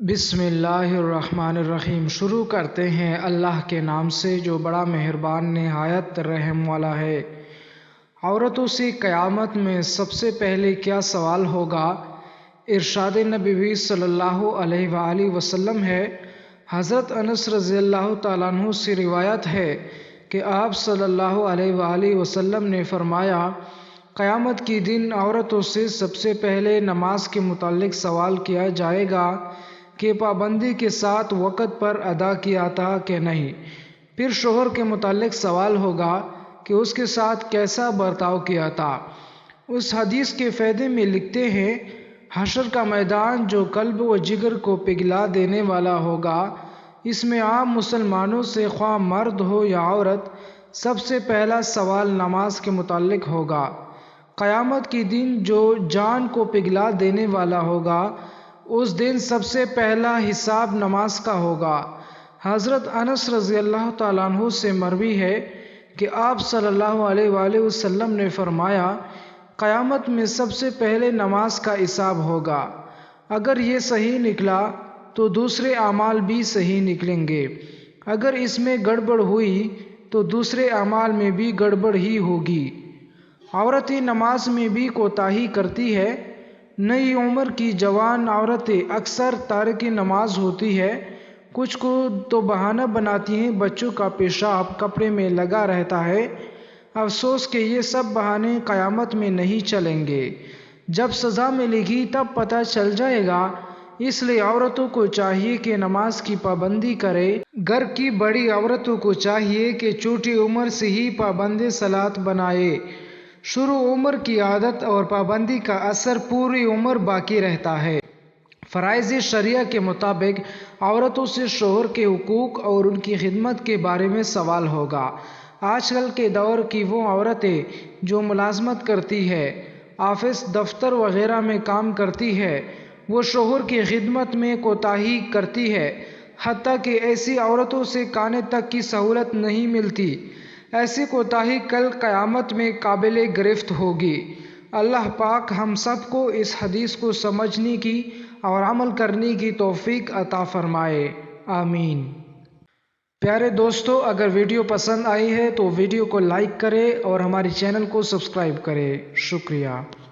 بسم اللہ الرحمن الرحیم۔ شروع کرتے ہیں اللہ کے نام سے جو بڑا مہربان نہایت رحم والا ہے۔ عورتوں سے قیامت میں سب سے پہلے کیا سوال ہوگا؟ ارشاد نبوی صلی اللہ علیہ وآلہ وسلم ہے۔ حضرت انس رضی اللہ تعالیٰ عنہ سے روایت ہے کہ آپ صلی اللہ علیہ وآلہ وسلم نے فرمایا، قیامت کے دن عورتوں سے سب سے پہلے نماز کے متعلق سوال کیا جائے گا کہ پابندی کے ساتھ وقت پر ادا کیا تھا کہ نہیں۔ پھر شوہر کے متعلق سوال ہوگا کہ اس کے ساتھ کیسا برتاؤ کیا تھا۔ اس حدیث کے فائدے میں لکھتے ہیں، حشر کا میدان جو قلب و جگر کو پگھلا دینے والا ہوگا، اس میں عام مسلمانوں سے خواہ مرد ہو یا عورت، سب سے پہلا سوال نماز کے متعلق ہوگا۔ قیامت کے دن جو جان کو پگھلا دینے والا ہوگا، اس دن سب سے پہلا حساب نماز کا ہوگا۔ حضرت انس رضی اللہ تعالیٰ عنہ سے مروی ہے کہ آپ صلی اللہ علیہ وآلہ وسلم نے فرمایا، قیامت میں سب سے پہلے نماز کا حساب ہوگا۔ اگر یہ صحیح نکلا تو دوسرے اعمال بھی صحیح نکلیں گے، اگر اس میں گڑبڑ ہوئی تو دوسرے اعمال میں بھی گڑبڑ ہی ہوگی۔ عورتیں نماز میں بھی کوتاہی کرتی ہے۔ نئی عمر کی جوان عورتیں اکثر تارک نماز ہوتی ہے۔ کچھ کو تو بہانہ بناتی ہیں، بچوں کا پیشاب کپڑے میں لگا رہتا ہے۔ افسوس کہ یہ سب بہانے قیامت میں نہیں چلیں گے۔ جب سزا ملے گی تب پتہ چل جائے گا۔ اس لیے عورتوں کو چاہیے کہ نماز کی پابندی کرے۔ گھر کی بڑی عورتوں کو چاہیے کہ چھوٹی عمر سے ہی پابند صلاۃ بنائے۔ شروع عمر کی عادت اور پابندی کا اثر پوری عمر باقی رہتا ہے۔ فرائض شریعہ کے مطابق عورتوں سے شوہر کے حقوق اور ان کی خدمت کے بارے میں سوال ہوگا۔ آج کل کے دور کی وہ عورتیں جو ملازمت کرتی ہے، آفس دفتر وغیرہ میں کام کرتی ہے، وہ شوہر کی خدمت میں کوتاہی کرتی ہے، حتیٰ کہ ایسی عورتوں سے کھانے تک کی سہولت نہیں ملتی۔ ایسی کوتاہی کل قیامت میں قابل گرفت ہوگی۔ اللہ پاک ہم سب کو اس حدیث کو سمجھنے کی اور عمل کرنے کی توفیق عطا فرمائے، آمین۔ پیارے دوستو، اگر ویڈیو پسند آئی ہے تو ویڈیو کو لائک کریں اور ہمارے چینل کو سبسکرائب کریں۔ شکریہ۔